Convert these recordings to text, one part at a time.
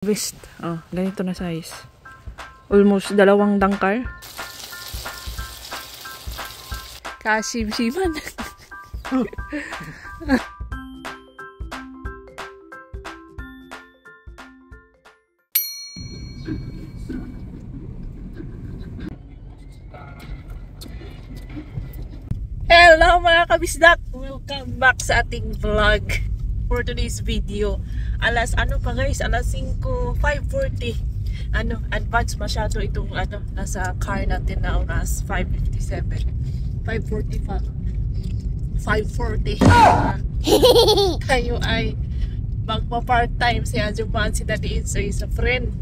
Harvest. Oh, ganito na size. Almost 2 dangkal. Kasim-siman. Hello mga kabisdak! Welcome back sa ating vlog for today's video. Alas 5:40. Advance masyado itong nasa car natin na oras 5:57. 5:40. Tayo ay magpa-part-time si Ajuman, si Daddy Insoy sa friend.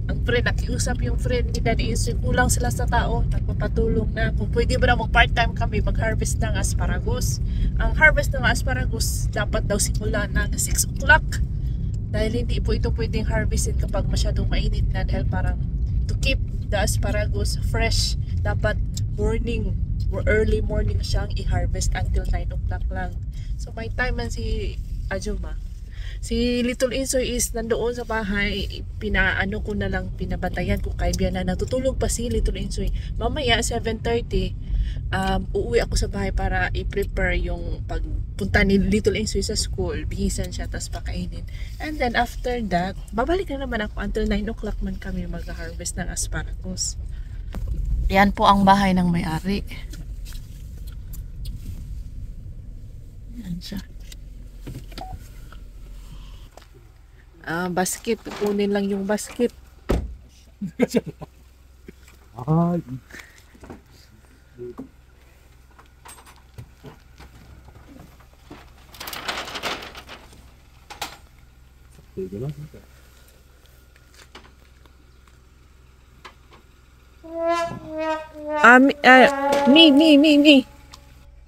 Ang friend, nakiusap yung friend ni Daddy Insoy, kulang sila sa tao, nagpapatulong na kung pwede ba na mag-part-time kami mag-harvest ng asparagus. Ang harvest ng asparagus dapat daw simula ng 6 o'clock dahil hindi po ito pwedeng harvestin kapag masyadong mainit na, dahil parang to keep the asparagus fresh dapat morning or early morning siyang i-harvest until 9 o'clock lang. So may time man si Ajuma. Si Little Insoy is nandoon sa bahay, pinabatayan ko kay Biana. Natutulog pa si Little Insoy. Mamaya 7:30 uuwi ako sa bahay para i-prepare yung pagpunta ni Little Insoy sa school. Bihisan siya, tas pakainin. And then after that, babalik na naman ako until 9 o'clock man kami mag-harvest ng asparagus. Yan po ang bahay ng may-ari. Yan siya. Basket. Kunin lang yung basket. Ay. Me.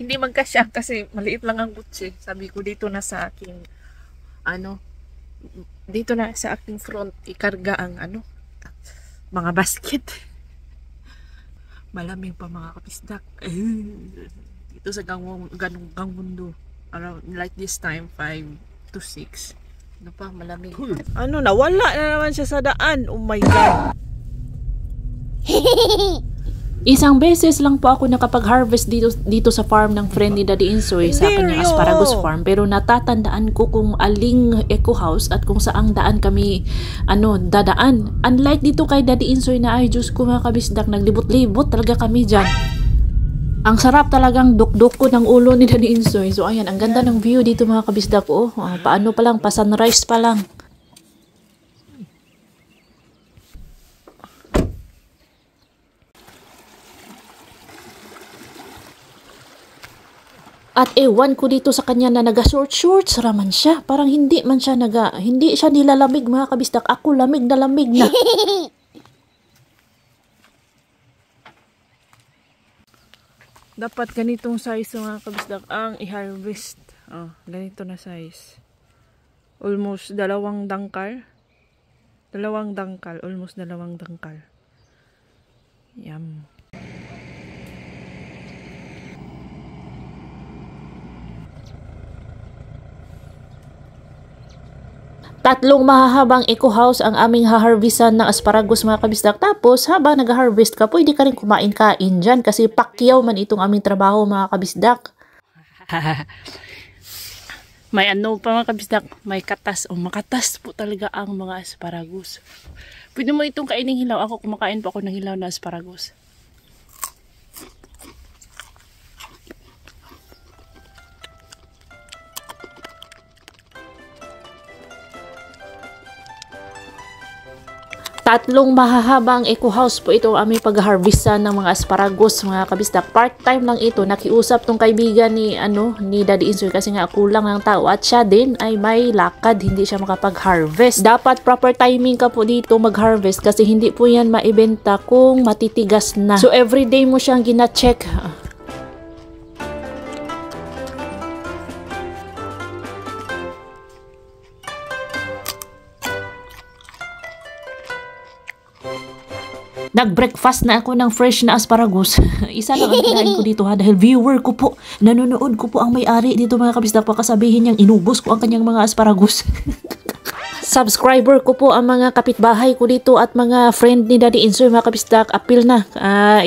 Hindi magkasya kasi maliit lang ang kutsi. Sabi ko dito na sa aking dito na sa aking front ikarga ang mga basket. Malamig pa mga kapisdak. Dito sa ganung mundo around like this time 5 to 6 malamig. Nawala na naman siya sa daan. Oh my god. Isang beses lang po ako nakapag-harvest dito sa farm ng friend ni Daddy Insoy sa kanyang asparagus farm, pero natatandaan ko kung aling eco house at kung saang daan kami dadaan. Unlike dito kay Daddy Insoy na ay Diyos ko mga kabisdak, naglibot-libot talaga kami dyan. Ang sarap talagang dukduk ko ng ulo ni Daddy Insoy. So ayan, ang ganda ng view dito mga kabisdak. Paano pa lang, pa sunrise pa lang. At ewan ko dito sa kanya na naga-shorts raman siya. Parang hindi man siya hindi siya nilalamig mga kabisdak. Ako lamig na. Dapat ganitong size mga kabisdak ang i-harvest. Ganito na size. Almost 2 dangkal. Almost 2 dangkal. Yum. Tatlong mahahabang eco house ang aming haharvestan ng asparagus mga kabisdak. Tapos habang nag-harvest ka, pwede ka rin kumain-kain dyan kasi pakyaw man itong aming trabaho mga kabisdak. May pa mga kabisdak, may katas o makatas po talaga ang mga asparagus. Pwede mo itong kainin hilaw. Ako kumakain po ako ng hilaw na asparagus. Tatlong mahahabang eco house po ito ang aming pag-harvestan ng mga asparagus mga kabisdak. Part-time lang ito. Nakiusap tong kaibigan ni Daddy Insoy kasi nga kulang ng tao at siya din ay may lakad, hindi siya makapag-harvest. Dapat proper timing ka po dito mag-harvest kasi hindi po yan maibenta kung matitigas na. So everyday mo siyang gina-check. Nag-breakfast na ako ng fresh na asparagus. Isa lang ang kinain ko dito dahil viewer ko po, nanonood ko po ang may-ari dito mga kabisdak, pakasabihin niyang inubos ko ang kanyang mga asparagus. subscriber ko po ang mga kapitbahay ko dito at mga friend ni Daddy Insoy, mga kabisdak. Appeal na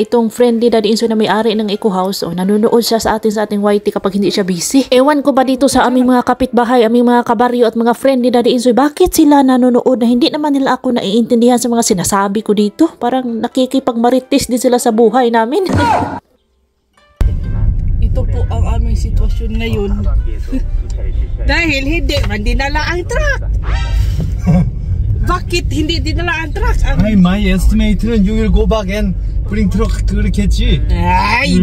itong friend ni Daddy Insoy na may-ari ng Eco House. Nanonood siya sa ating YT kapag hindi siya busy. Ewan ko ba dito sa aming mga kapitbahay, aming mga kabaryo at mga friend ni Daddy Insoy, bakit sila nanonood na hindi naman nila ako naiintindihan sa mga sinasabi ko dito? Parang nakikipagmarites din sila sa buhay namin. Ito po ang aming sitwasyon ngayon. Dahil hindi man dinala ang truck. Bakit hindi dinala ang truck? My estimate는 you will go back and bring truck 그렇게 했지.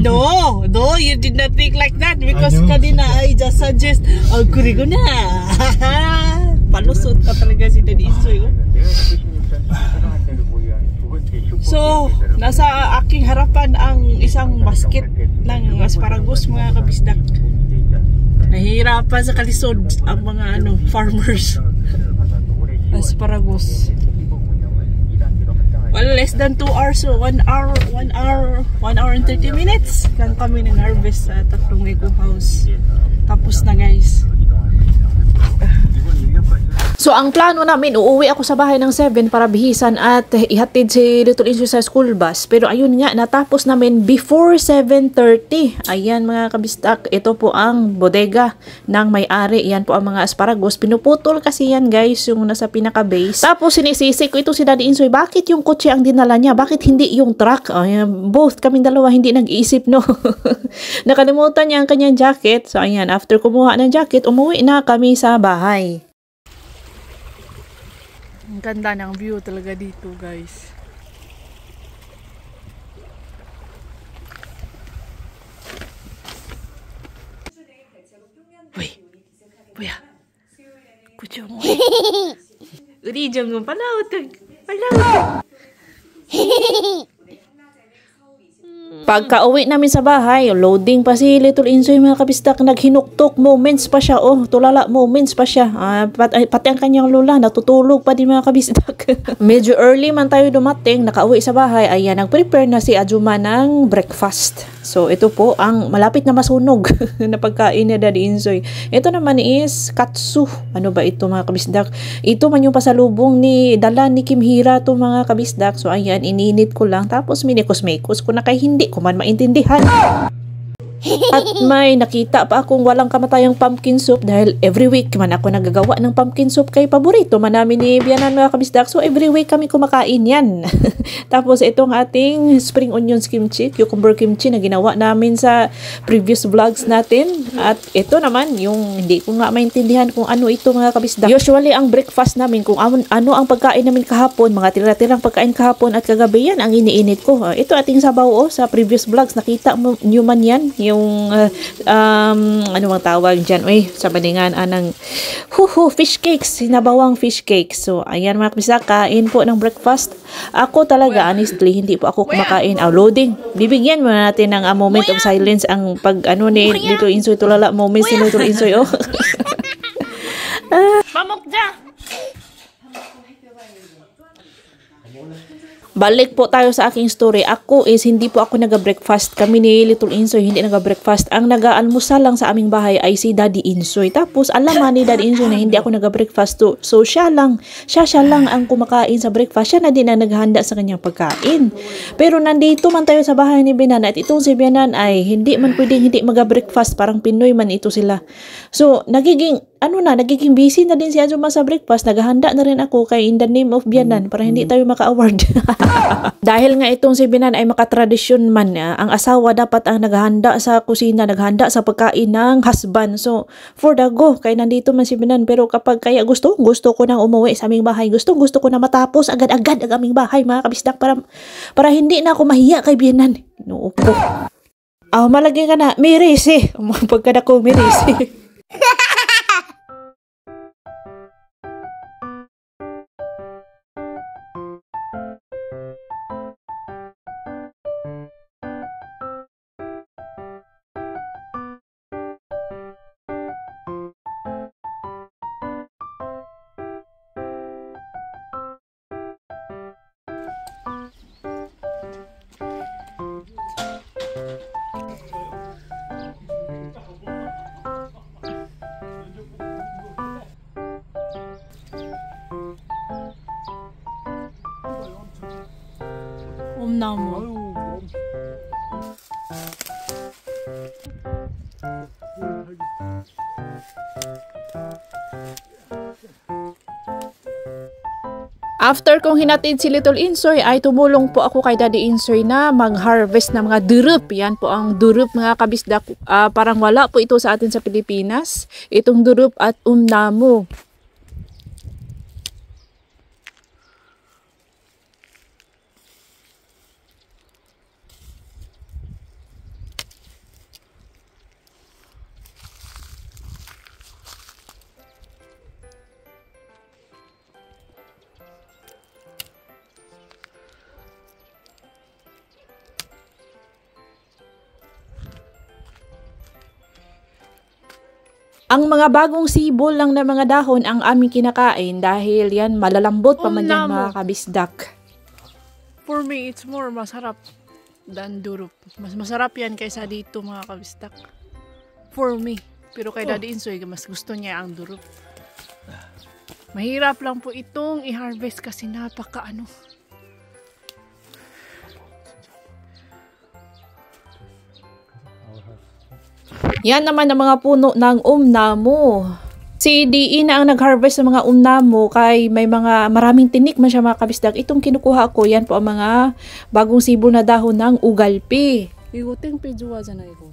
No, you did not think like that because I know. kanina I just suggest, kurigo na. Palusot ka talaga si Daddy Insoy. So, nasa aking harapan ang isang basket ng asparagus, mga kabisdak. Nahihirapan sa kalisod ang mga farmers. Asparagus. Well, less than 2 hours, so 1 hour and 30 minutes kan kami nang harvest sa tatlong Eco House. Tapos na, guys. So, ang plano namin, uuwi ako sa bahay ng 7 para bihisan at ihatid si Little Insoy sa school bus. Pero ayun nga, natapos namin before 7:30. Ayan mga kabistak, ito po ang bodega ng may-ari. Yan po ang mga asparagus. Pinuputol kasi yan, guys, yung nasa pinaka-base. Tapos sinisisi ko ito si Daddy Insoy, bakit yung kotse ang dinala niya? Bakit hindi yung truck? Ayan, both kaming dalawa hindi nag-iisip, no? Nakalimutan niya ang kanyang jacket. So, ayan, after kumuha ng jacket, umuwi na kami sa bahay. Ang ganda ng view talaga dito, guys. Uy, 뭐야? 그죠 뭐? 우리 정은 빨라우트. Pagka-uwi namin sa bahay, loading pa si Little Insoy, mga kabistak. Naghinuktok moments pa siya. Tulala moments pa siya. Pati ang kanyang lula, natutulog pa din, mga kabistak. Medyo early man tayo dumating, nakauwi sa bahay. Ayan, nag-prepare na si Ajuma ng breakfast. So, ito po ang malapit na masunog na pagkain ni Daddy Insoy. Ito naman is katsu. Ano ba ito, mga kabisdak? Ito man yung pasalubong ni dala ni Kim Hira to, mga kabisdak. So, ayan, ininit ko lang. Tapos, minikos-mekos ko na kay hindi ko man maintindihan. At may nakita pa akong walang kamatayang pumpkin soup dahil every week man ako nagagawa ng pumpkin soup kay paborito man namin ni Bianan, mga kabisdak. So every week kami kumakain yan. Tapos itong ating spring onions kimchi, cucumber kimchi na ginawa namin sa previous vlogs natin. At ito naman yung hindi ko nga maintindihan kung ano ito, mga kabisdak. Usually ang breakfast namin, kung ano ang pagkain namin kahapon, mga tira-tirang pagkain kahapon at kagabi, yan ang iniinit ko. Ito ating sabaw sa previous vlogs, nakita nyo man yan, yung ano bang tawag dyan, sa baningan ng fish cakes, sinabawang fish cakes. So ayan, mga kabisdak, kain po ng breakfast. Ako talaga, honestly, hindi po ako kumakain. Loading, bibigyan mo natin ng moment of silence ang pag ni Little Insoy, tulala moments ni Little Insoy. Pamukja! Balik po tayo sa aking story. Ako is hindi po ako naga-breakfast. Kami ni Little Insoy hindi naga-breakfast. Ang naga-almusal lang sa aming bahay ay si Daddy Insoy. Tapos alam ni Daddy Insoy na hindi ako naga-breakfast to. So siya lang ang kumakain sa breakfast. Siya na din ang naghahanda sa kanyang pagkain. Pero nandito man tayo sa bahay ni Bianan at itong si Bianan ay hindi man pwedeng hindi maga-breakfast. Parang Pinoy man ito sila. So nagiging busy na din si Ajuma sa breakfast. Naghahanda na rin ako kay in the name of Bianan para hindi tayo maka-award. Dahil nga itong si Bianan ay makatradisyon man, ang asawa dapat ang naghahanda sa kusina, naghahanda sa pagkain ng husband. So, for the go, kaya nandito man si Bianan. Pero kapag kaya gusto ko nang umuwi sa aming bahay. Gusto ko na matapos agad-agad ang aming bahay, mga kabisdak, para hindi na ako mahiya kay Bianan. No po. Malagay ka na, miris pagkada ko miris umnamo. After kong hinatid si Little Insoy ay tumulong po ako kay Daddy Insoy na mag-harvest ng mga durup. Yan po ang durup mga kabisdak. Parang wala po ito sa atin sa Pilipinas. Itong durup at umnamo. Ang mga bagong sibol lang na mga dahon ang aming kinakain dahil yan malalambot pa man yan mga kabisdak. For me, it's more masarap than durup. Mas masarap yan kaysa dito mga kabistak. For me. Pero kay Daddy Insoy, mas gusto niya ang durup. Mahirap lang po itong i-harvest kasi napaka-ano. Yan naman ang mga puno ng umnamo. Si DE na ang nag-harvest ng mga umnamo kay may mga maraming tinik man siya mga kabisdak. Itong kinukuha ko, yan po ang mga bagong sibol na dahon ng ugalpi. Iguting pijuwa dyan na ito.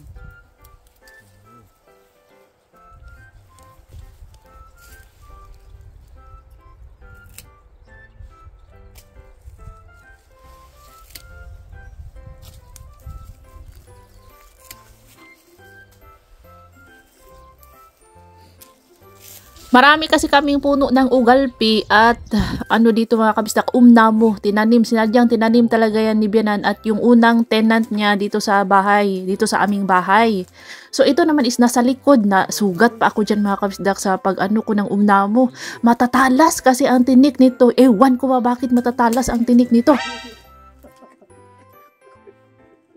Marami kasi kaming puno ng ugalpi at ano dito mga kabistak, umnamo. Sinadyang tinanim talaga yan ni Bianan at yung unang tenant niya dito sa bahay, dito sa aming bahay. So ito naman is nasa likod na sugat pa ako dyan mga kabistak sa pag-ano ko ng umnamo. Matatalas kasi ang tinik nito. Ewan ko ba bakit matatalas ang tinik nito.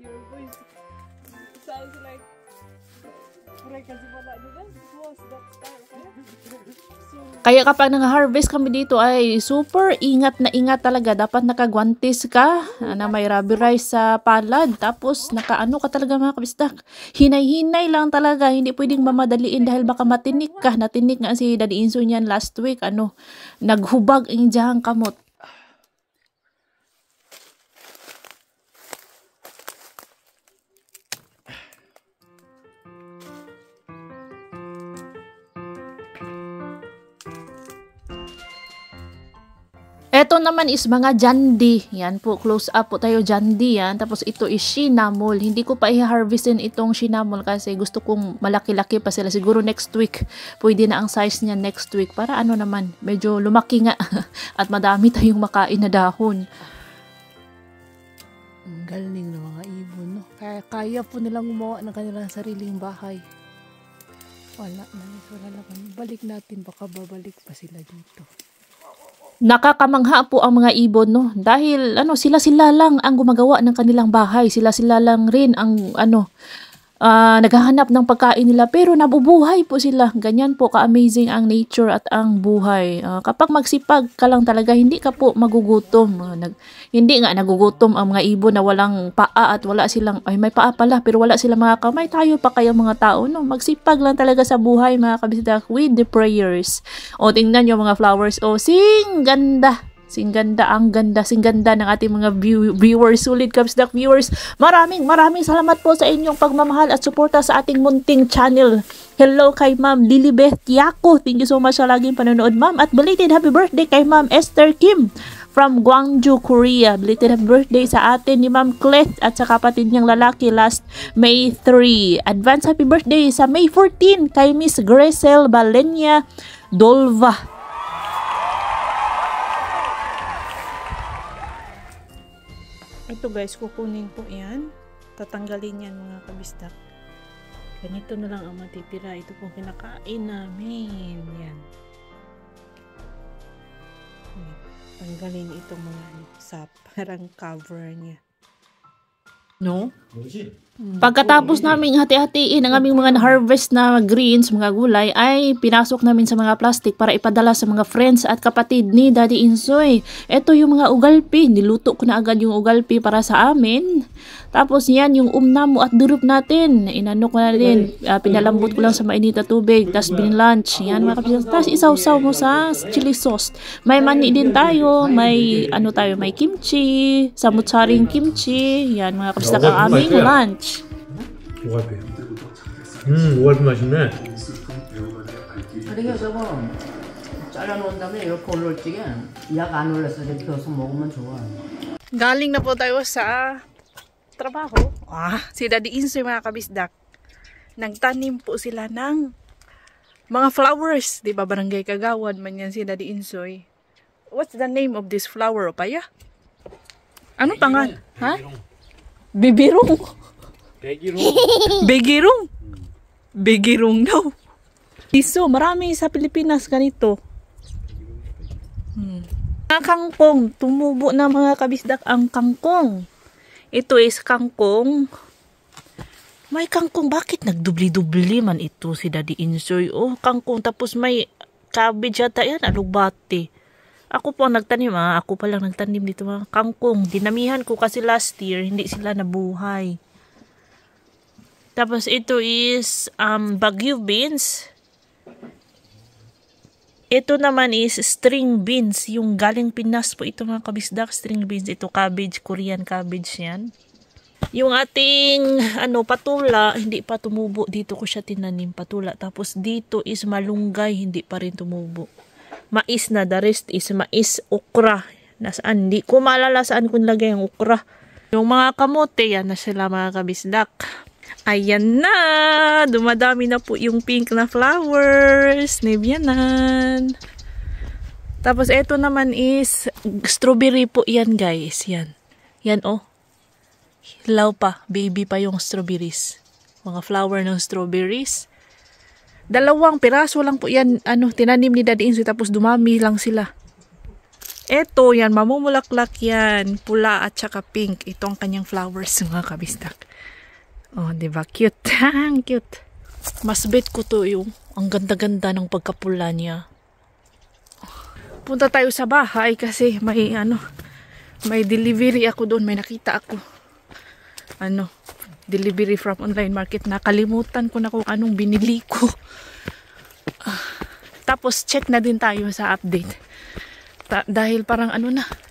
Your voice sounds like kasi wala nila. It was that style. Kaya kapag nang-harvest kami dito ay super ingat na ingat talaga. Dapat nakagwantes ka na may rubber rice sa palad. Tapos nakaano ka talaga mga kabistak. Hinay-hinay lang talaga. Hindi pwedeng mamadaliin dahil baka matinik ka. Natinik nga si Daddy Insoy niyan last week. Naghubag ang diyang kamot. Ito naman is mga jandi. Yan po, close up po tayo jandi yan. Tapos ito is cinnamon. Hindi ko pa i-harvestin itong cinnamon kasi gusto kong malaki-laki pa sila. Siguro next week. Pwede na ang size niya next week. Para ano naman, medyo lumaki nga. At madami tayong makain na dahon. Ang galing ng mga ibon, no? Kaya po nilang gumawa ng kanilang sariling bahay. Wala naman. Balik natin, baka babalik pa sila dito. Nakakamangha po ang mga ibon, no? Dahil sila-sila lang ang gumagawa ng kanilang bahay. Sila-sila lang rin ang naghahanap ng pagkain nila pero nabubuhay po sila. Ganyan po ka-amazing ang nature at ang buhay. Kapag magsipag ka lang talaga, hindi ka po magugutom. Hindi nga nagugutom ang mga ibon na walang paa at wala silang, ay may paa pala pero wala silang mga kamay. Tayo pa kaya mga tao, no? Magsipag lang talaga sa buhay mga kabisdak with the prayers. O tingnan yung mga flowers. O sing ganda. Singganda ng ating mga viewers, solid kabisdak viewers. Maraming salamat po sa inyong pagmamahal at suporta sa ating munting channel. Hello kay Ma'am Lilibeth Yako. Thank you so much sa laging panonood, Ma'am. At belated happy birthday kay Ma'am Esther Kim from Gwangju, Korea. Belated happy birthday sa atin ni Ma'am Clet at sa kapatid niyang lalaki last May 3. Advance happy birthday sa May 14 kay Miss Gresel Balenya Dolva. Ito guys, kukunin po yan. Tatanggalin yan mga kabistak. Ganito na lang ang matitira. Ito pong kinakain namin. Yan. Tanggalin itong mga sap. Parang cover niya. No? Pagkatapos naming hati-hatiin ang aming mga harvest na greens, mga gulay, ay pinasok namin sa mga plastic para ipadala sa mga friends at kapatid ni Daddy Insoy. Ito yung mga ugalpi. Niluto ko na agad yung ugalpi para sa amin. Tapos yan, yung umnamo at durup natin. Inano ko na din. Pinalambot ko lang sa mainit na tubig. Tapos binlunch. Yan mga kapatid. Tapos isaw-saw mo sa chili sauce. May mani din tayo. May ano tayo, may kimchi. Samutsaring kimchi. Yan mga kapatid. Ang aming lunch. 오갈비. 오갈비 맛있네. 그러니까 저거 잘라놓은 다음에 이렇게 올릴 적에 약 안 올렸을 때 펴서 먹으면 좋아. Galing na po tayo sa trabaho. Si Daddy Insoy mga kabisdak. Nagtanim po sila ng mga flowers. Di ba barangay Kagawad man yan si Daddy Insoy. What's the name of this flower, Opaya? Ano pangalan? Ha? Bibirong. Begirong. Begirong daw. Iso, marami sa Pilipinas ganito. Mga kangkong, tumubo na mga kabisdak ang kangkong. Ito is kangkong. May kangkong, bakit nagdubli-dubli man ito si Daddy Insoy? Oh, kangkong, tapos may cabbage yata yan, alugbati. Ako po ang nagtanim, ako pa lang nagtanim dito mga kangkong. Dinamihan ko kasi last year, hindi sila nabuhay. Tapos ito is Baguio beans. Ito naman is string beans. Yung galing Pinas po ito mga kabisdak. String beans. Ito cabbage. Korean cabbage yan. Yung ating patula. Hindi pa tumubo. Dito ko siya tinanim patula. Tapos dito is malunggay. Hindi pa rin tumubo. Mais na. The rest is mais okra. Nasaan? Hindi ko maalala saan ko nilagay ang okra. Yung mga kamote. Yan na sila mga kabisdak. Ayan na! Dumadami na po yung pink na flowers. Nebyanan. Tapos ito naman is strawberry po yan guys. Yan. Yan oh. Hilaw pa. Baby pa yung strawberries. Mga flower ng strawberries. 2 piraso lang po yan. Tinanim ni Daddy Insoy. Tapos dumami lang sila. Ito yan. Mamumulaklak yan. Pula at saka pink. Ito ang kanyang flowers mga kabistak. Oh, diba? Cute. Cute. Mas bet ko to yung ang ganda-ganda ng pagkapula niya. Punta tayo sa bahay kasi may may delivery ako doon. May nakita ako. Delivery from online market. Nakalimutan ko na kung anong binili ko. Tapos check na din tayo sa update. Dahil parang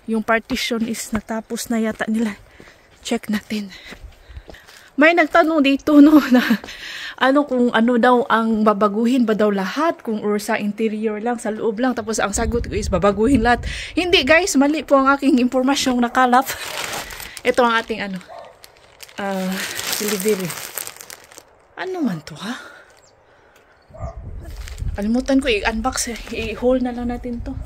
yung partition is natapos na yata nila. Check natin. May nagtanong dito na kung daw ang babaguhin ba daw lahat, kung or sa interior lang, sa loob lang. Tapos ang sagot ko is babaguhin lahat. Hindi guys, mali po ang aking impormasyong nakalap. Ito ang ating delivery. Ano man to ha? Kalimutan ko i-unbox, i-hold na lang natin to.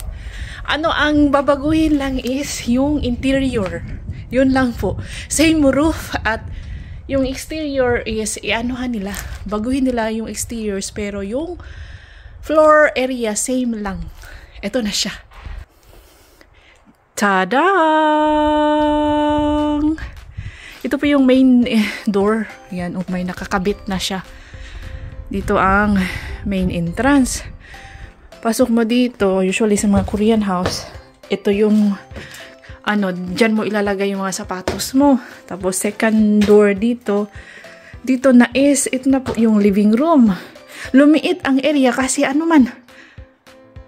Ang babaguhin lang is yung interior. Yun lang po. Same roof at yung exterior is baguhin nila yung exteriors pero yung floor area same lang. Ito na siya. Tadang! Ito po yung main door. Yan, may nakakabit na siya. Dito ang main entrance. Pasok mo dito, usually sa mga Korean house, ito yung dyan mo ilalagay yung mga sapatos mo. Tapos second door dito. Dito na is, ito na po yung living room. Lumiit ang area kasi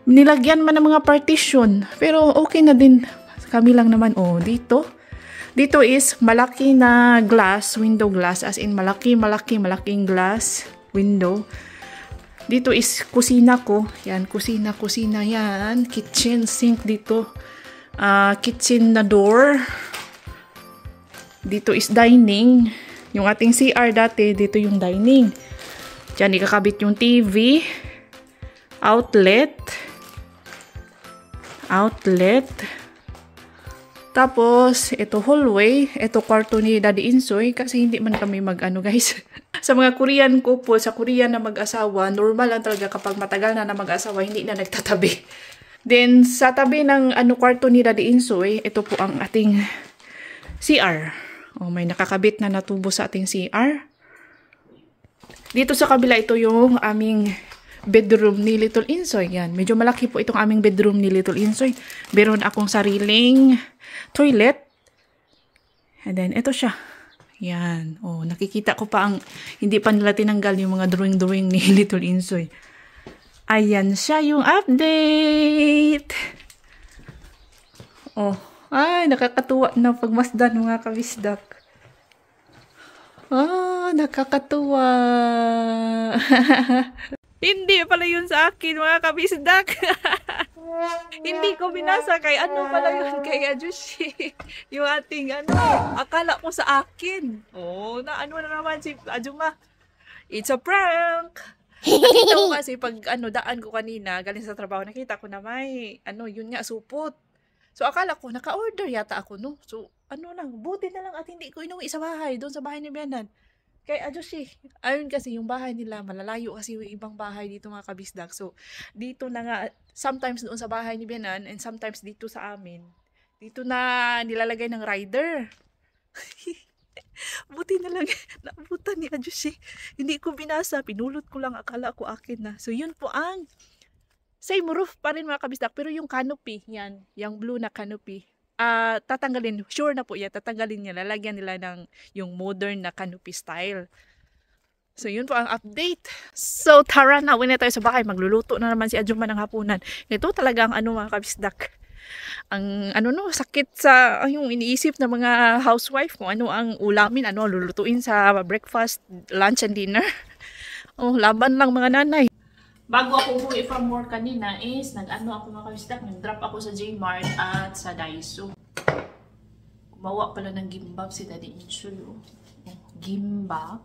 nilagyan man ng mga partition. Pero okay na din. Kami lang naman, dito. Dito is malaki na glass, window glass. As in malaking glass, window. Dito is kusina ko. Yan, kusina yan. Kitchen, sink dito. Kitchen na door. Dito is dining. Yung ating CR dati, dito yung dining. Diyan ikakabit yung TV. Outlet. Tapos, ito hallway. Ito kwarto ni Daddy Insoy. Kasi hindi man kami guys. Sa mga Korean couple, sa Korean na mag-asawa, normal lang talaga kapag matagal na mag-asawa, hindi na nagtatabi. Then, sa tabi ng kwarto ni Daddy Insoy, ito po ang ating CR. Oh, may nakakabit na natubo sa ating CR. Dito sa kabila, ito yung aming bedroom ni Little Insoy. Yan, medyo malaki po itong aming bedroom ni Little Insoy. Meron akong sariling toilet. And then, ito siya. Yan. Oh, nakikita ko pa ang hindi pa nila tinanggal yung mga drawing-drawing ni Little Insoy. Ayan siya yung update. Oh, ay, nakakatuwa na pagmasdan mga kabisdak. Ah, nakakatuwa. Hindi pala yun sa akin mga kabisdak. Hindi ko binasa kay ano pala yun kay Ajushi. Yung ating ano, akala ko sa akin. Oh, na ano na naman si Ajuma. It's a prank. Nakita ko kasi pag ano, daan ko kanina, galing sa trabaho, nakita ko na may, ano, yun nga, supot. So, akala ko, naka-order yata ako, no? So, ano lang, buti na lang at hindi ko inuwi sa bahay, doon sa bahay ni Bianan. Kay Ajushi, ayun kasi, yung bahay nila, malalayo kasi yung ibang bahay dito mga kabisdak. So, dito na nga, sometimes doon sa bahay ni Bianan, and sometimes dito sa amin, dito na nilalagay ng rider. Buti na lang, naabutan ni Ajushi. Hindi ko binasa, pinulot ko lang, akala ko akin na. So, yun po ang same roof pa rin mga kabisdak, pero yung canopy, yan, yung blue na canopy, tatanggalin, sure na po yan, tatanggalin niya, lalagyan nila ng yung modern na canopy style. So, yun po ang update. So, tara na, uwi na tayo sa bahay, magluluto na naman si Ajuma ng hapunan. Ito talaga ang ano mga kabisdak. Ang ano no, sakit sa yung iniisip ng mga housewife kung ano ang ulamin, ano lulutuin sa breakfast, lunch and dinner. Oh, laban lang mga nanay. Bago ako umuwi from work kanina is nag-ano ako mga kabisdak, nag-drop ako sa J-Mart at sa Daiso. Gumawa pala ng gimbap si Daddy Insoy. Oh. Gimbap.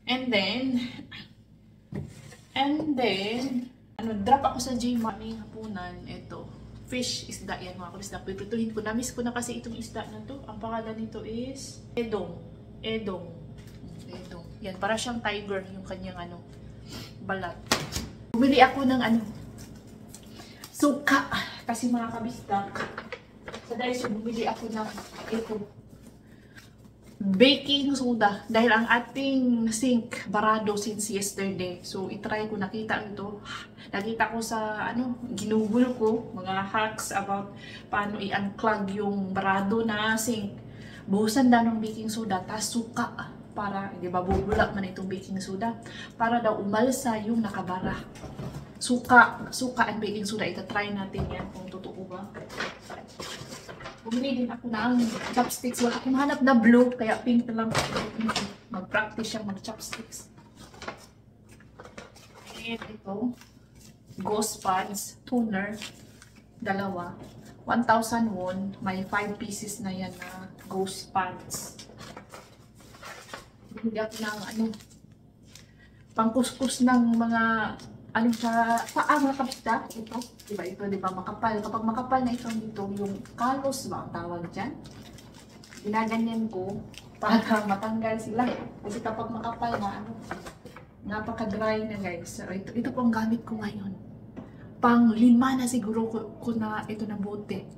And then, ano, drop ako sa J-Mart ng hapunan. Ito, fish isda yan mga kabisdak. Pipituhin ko. Namiss ko na kasi itong isda na to. Ang pangalan nito is Edong. Yan, para siyang tiger yung kanyang ano, balat. Bumili ako ng ano, suka. Kasi mga kabisdak, sa Daiso bumili ako ng ito, baking soda dahil ang ating sink barado since yesterday. So itry ko, nakita ko sa ano, ginugol ko mga hacks about paano i-unclog yung barado na sink. Buhusan daw ng baking soda tas suka para, di ba, bubula man itong baking soda para daw umalsa yung nakabara. Suka and baking soda, itatry natin yan kung totoo ba. Bumili din ako ng chopsticks. Wala akong hanap na blue, kaya pink na lang. Mag-practice siyang mag-chopsticks. And ito, Ghost Pods, toner, dalawa. 1,000 won, may 5 pieces na yan na Ghost Pods. Bumili ako ng ano, pangkuskus ng mga ano sa paa mga kabisdak. Ito, diba, makapal. Kapag makapal na ito dito, yung kalos ba ang tawag dyan? Ginaganyan ko para matanggal sila. Kasi kapag makapal na, ano, napaka-dry na guys. So, ito po ang gamit ko ngayon. Pang 5 na siguro ko na ito na bote.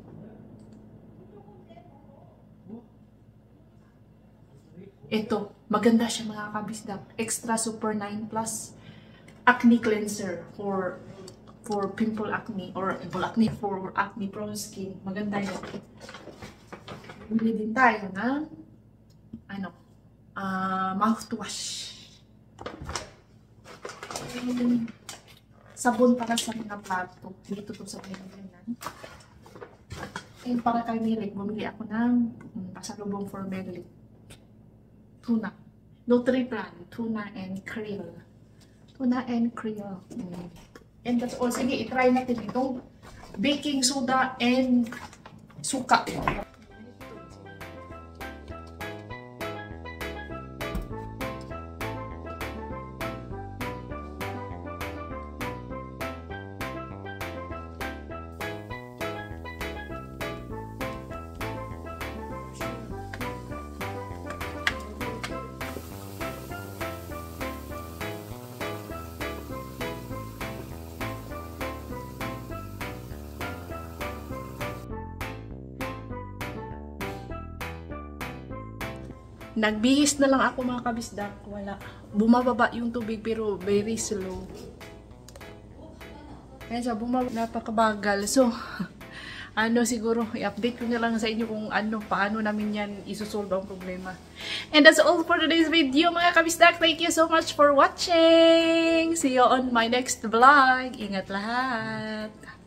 Ito, maganda siya mga kabisdak. Extra Super 9 Plus acne cleanser for pimple acne or acne for acne prone skin. Maganda yun. Bili din tayo ng ano, mouthwash. Sabon para sa mga plato. Dito to sa pinagdanan. And para kay Melik, bumili ako ng pasalubong for Melik. Tuna. Nutri-Plan. Tuna and krill. And that's all. Sige, itry natin itong baking soda and suka. Nagbihis na lang ako mga kabisdak. Wala. Bumababa yung tubig pero very slow. Kaya sa bumababa, napakabagal. So, siguro, i-update ko na lang sa inyo kung paano namin yan isusolve ang problema. And that's all for today's video mga kabisdak. Thank you so much for watching. See you on my next vlog. Ingat lahat.